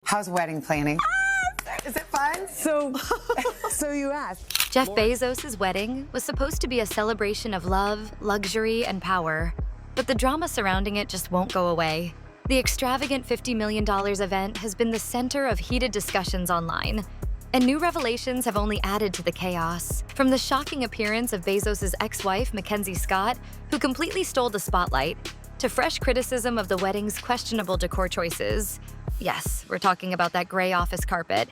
How's wedding planning? Is it fun? So you asked. Jeff Bezos' wedding was supposed to be a celebration of love, luxury, and power. But the drama surrounding it just won't go away. The extravagant $50 million event has been the center of heated discussions online. And new revelations have only added to the chaos. From the shocking appearance of Bezos' ex-wife, Mackenzie Scott, who completely stole the spotlight, to fresh criticism of the wedding's questionable decor choices. Yes, we're talking about that gray office carpet.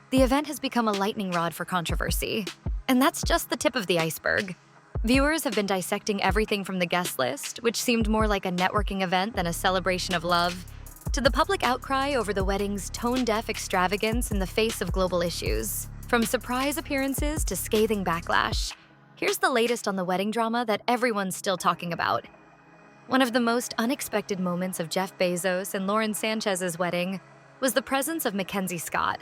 The event has become a lightning rod for controversy. And that's just the tip of the iceberg. Viewers have been dissecting everything from the guest list, which seemed more like a networking event than a celebration of love, to the public outcry over the wedding's tone-deaf extravagance in the face of global issues. From surprise appearances to scathing backlash, here's the latest on the wedding drama that everyone's still talking about. One of the most unexpected moments of Jeff Bezos and Lauren Sánchez's wedding was the presence of Mackenzie Scott,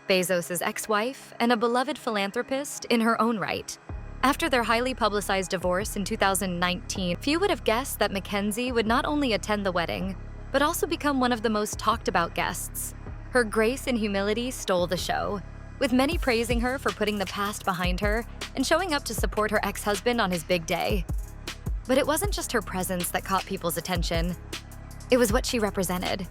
Bezos' ex-wife and a beloved philanthropist in her own right. After their highly publicized divorce in 2019, few would have guessed that Mackenzie would not only attend the wedding, but also become one of the most talked about guests. Her grace and humility stole the show, with many praising her for putting the past behind her and showing up to support her ex-husband on his big day. But it wasn't just her presence that caught people's attention. It was what she represented.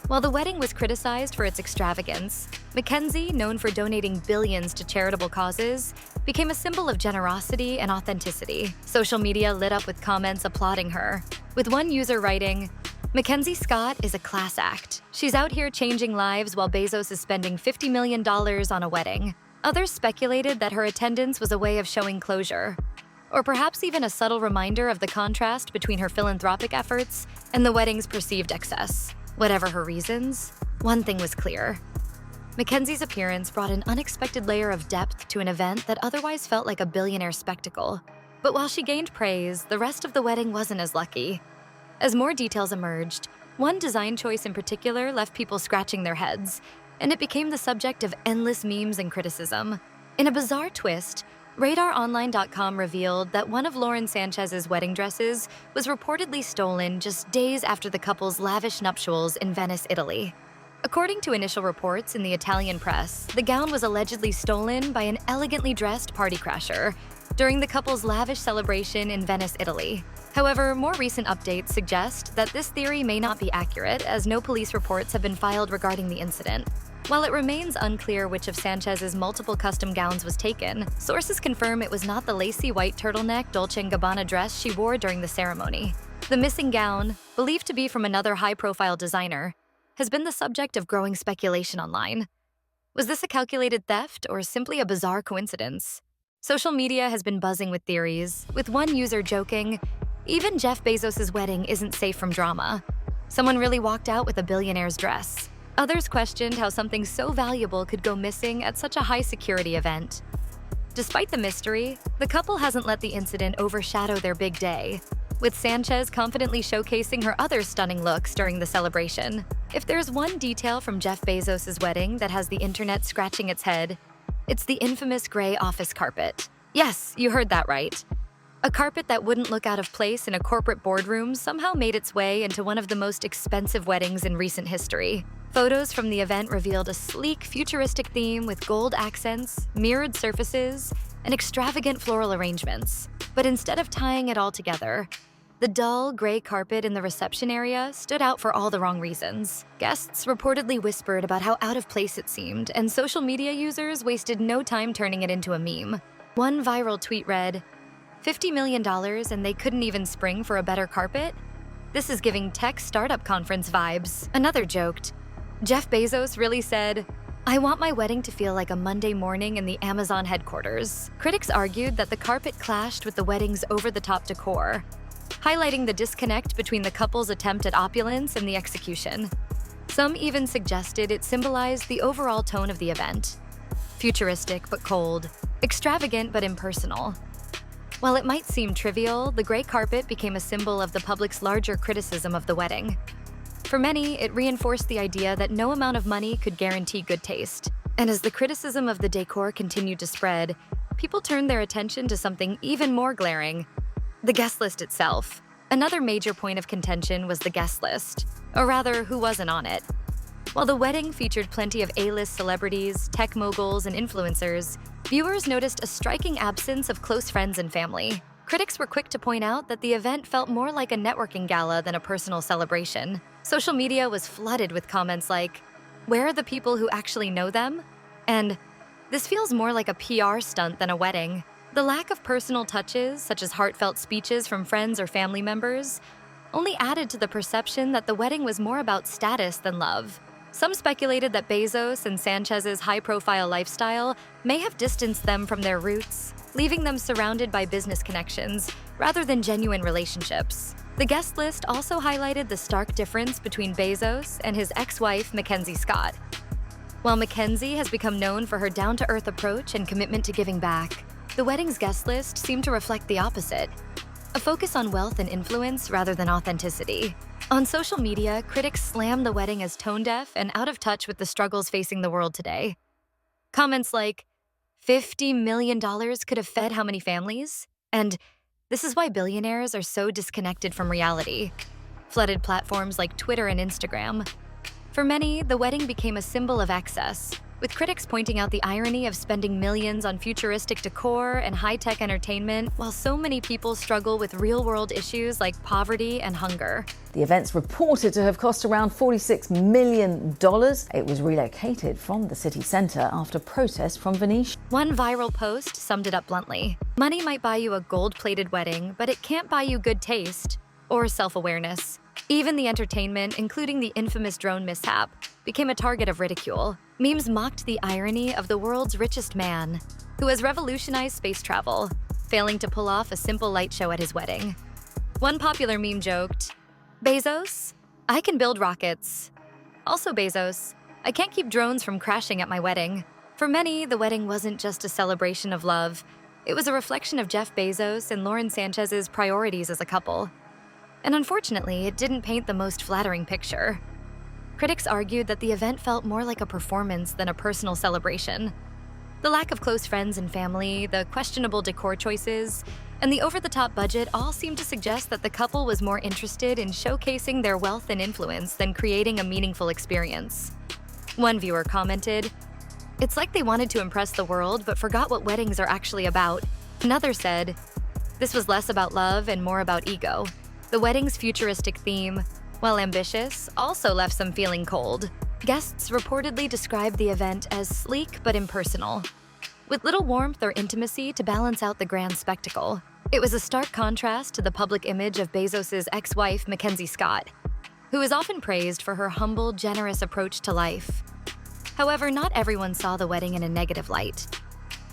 While the wedding was criticized for its extravagance, Mackenzie, known for donating billions to charitable causes, became a symbol of generosity and authenticity. Social media lit up with comments applauding her, with one user writing, "Mackenzie Scott is a class act. She's out here changing lives while Bezos is spending $50 million on a wedding." Others speculated that her attendance was a way of showing closure, or perhaps even a subtle reminder of the contrast between her philanthropic efforts and the wedding's perceived excess. Whatever her reasons, one thing was clear. Mackenzie's appearance brought an unexpected layer of depth to an event that otherwise felt like a billionaire spectacle. But while she gained praise, the rest of the wedding wasn't as lucky. As more details emerged, one design choice in particular left people scratching their heads, and it became the subject of endless memes and criticism. In a bizarre twist, RadarOnline.com revealed that one of Lauren Sánchez's wedding dresses was reportedly stolen just days after the couple's lavish nuptials in Venice, Italy. According to initial reports in the Italian press, the gown was allegedly stolen by an elegantly dressed party crasher during the couple's lavish celebration in Venice, Italy. However, more recent updates suggest that this theory may not be accurate, as no police reports have been filed regarding the incident. While it remains unclear which of Sánchez's multiple custom gowns was taken, sources confirm it was not the lacy white turtleneck Dolce & Gabbana dress she wore during the ceremony. The missing gown, believed to be from another high-profile designer, has been the subject of growing speculation online. Was this a calculated theft or simply a bizarre coincidence? Social media has been buzzing with theories, with one user joking, "Even Jeff Bezos' wedding isn't safe from drama. Someone really walked out with a billionaire's dress." Others questioned how something so valuable could go missing at such a high-security event. Despite the mystery, the couple hasn't let the incident overshadow their big day, with Sánchez confidently showcasing her other stunning looks during the celebration. If there's one detail from Jeff Bezos' wedding that has the internet scratching its head, it's the infamous gray office carpet. Yes, you heard that right. A carpet that wouldn't look out of place in a corporate boardroom somehow made its way into one of the most expensive weddings in recent history. Photos from the event revealed a sleek, futuristic theme with gold accents, mirrored surfaces, and extravagant floral arrangements. But instead of tying it all together, the dull, gray carpet in the reception area stood out for all the wrong reasons. Guests reportedly whispered about how out of place it seemed, and social media users wasted no time turning it into a meme. One viral tweet read, $50 million and they couldn't even spring for a better carpet? This is giving tech startup conference vibes. Another joked, Jeff Bezos really said, "I want my wedding to feel like a Monday morning in the Amazon headquarters." Critics argued that the carpet clashed with the wedding's over-the-top decor, highlighting the disconnect between the couple's attempt at opulence and the execution. Some even suggested it symbolized the overall tone of the event. Futuristic but cold, extravagant but impersonal. While it might seem trivial, the gray carpet became a symbol of the public's larger criticism of the wedding. For many, it reinforced the idea that no amount of money could guarantee good taste. And as the criticism of the decor continued to spread, people turned their attention to something even more glaring: the guest list itself. Another major point of contention was the guest list, or rather, who wasn't on it. While the wedding featured plenty of A-list celebrities, tech moguls, and influencers, viewers noticed a striking absence of close friends and family. Critics were quick to point out that the event felt more like a networking gala than a personal celebration. Social media was flooded with comments like, "Where are the people who actually know them?" And "This feels more like a PR stunt than a wedding." The lack of personal touches, such as heartfelt speeches from friends or family members, only added to the perception that the wedding was more about status than love. Some speculated that Bezos and Sanchez's high-profile lifestyle may have distanced them from their roots, leaving them surrounded by business connections rather than genuine relationships. The guest list also highlighted the stark difference between Bezos and his ex-wife, Mackenzie Scott. While Mackenzie has become known for her down-to-earth approach and commitment to giving back, the wedding's guest list seemed to reflect the opposite, a focus on wealth and influence rather than authenticity. On social media, critics slammed the wedding as tone-deaf and out of touch with the struggles facing the world today. Comments like, $50 million could have fed how many families? And "This is why billionaires are so disconnected from reality," flooded platforms like Twitter and Instagram. For many, the wedding became a symbol of excess, with critics pointing out the irony of spending millions on futuristic decor and high-tech entertainment while so many people struggle with real-world issues like poverty and hunger. The event's reported to have cost around $46 million. It was relocated from the city centre after protests from Venetian. One viral post summed it up bluntly. Money might buy you a gold-plated wedding, but it can't buy you good taste or self-awareness. Even the entertainment, including the infamous drone mishap, became a target of ridicule. Memes mocked the irony of the world's richest man, who has revolutionized space travel, failing to pull off a simple light show at his wedding. One popular meme joked, "Bezos, I can build rockets. Also Bezos, I can't keep drones from crashing at my wedding." For many, the wedding wasn't just a celebration of love. It was a reflection of Jeff Bezos and Lauren Sánchez's priorities as a couple. And unfortunately, it didn't paint the most flattering picture. Critics argued that the event felt more like a performance than a personal celebration. The lack of close friends and family, the questionable decor choices, and the over-the-top budget all seemed to suggest that the couple was more interested in showcasing their wealth and influence than creating a meaningful experience. One viewer commented, "It's like they wanted to impress the world but forgot what weddings are actually about." Another said, "This was less about love and more about ego." The wedding's futuristic theme, while ambitious, also left some feeling cold. Guests reportedly described the event as sleek but impersonal, with little warmth or intimacy to balance out the grand spectacle. It was a stark contrast to the public image of Bezos' ex-wife, Mackenzie Scott, who is often praised for her humble, generous approach to life. However, not everyone saw the wedding in a negative light.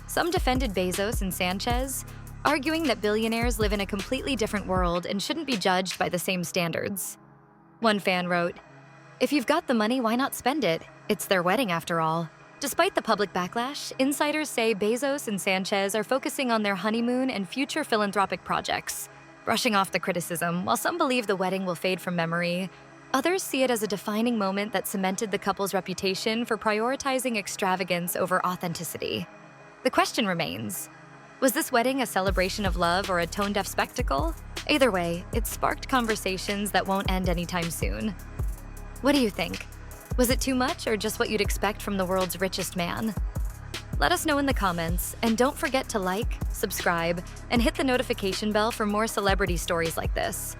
Some defended Bezos and Sánchez, arguing that billionaires live in a completely different world and shouldn't be judged by the same standards. One fan wrote, "If you've got the money, why not spend it? It's their wedding after all." Despite the public backlash, insiders say Bezos and Sánchez are focusing on their honeymoon and future philanthropic projects, brushing off the criticism. While some believe the wedding will fade from memory, others see it as a defining moment that cemented the couple's reputation for prioritizing extravagance over authenticity. The question remains, was this wedding a celebration of love or a tone-deaf spectacle? Either way, it sparked conversations that won't end anytime soon. What do you think? Was it too much or just what you'd expect from the world's richest man? Let us know in the comments, and don't forget to like, subscribe, and hit the notification bell for more celebrity stories like this.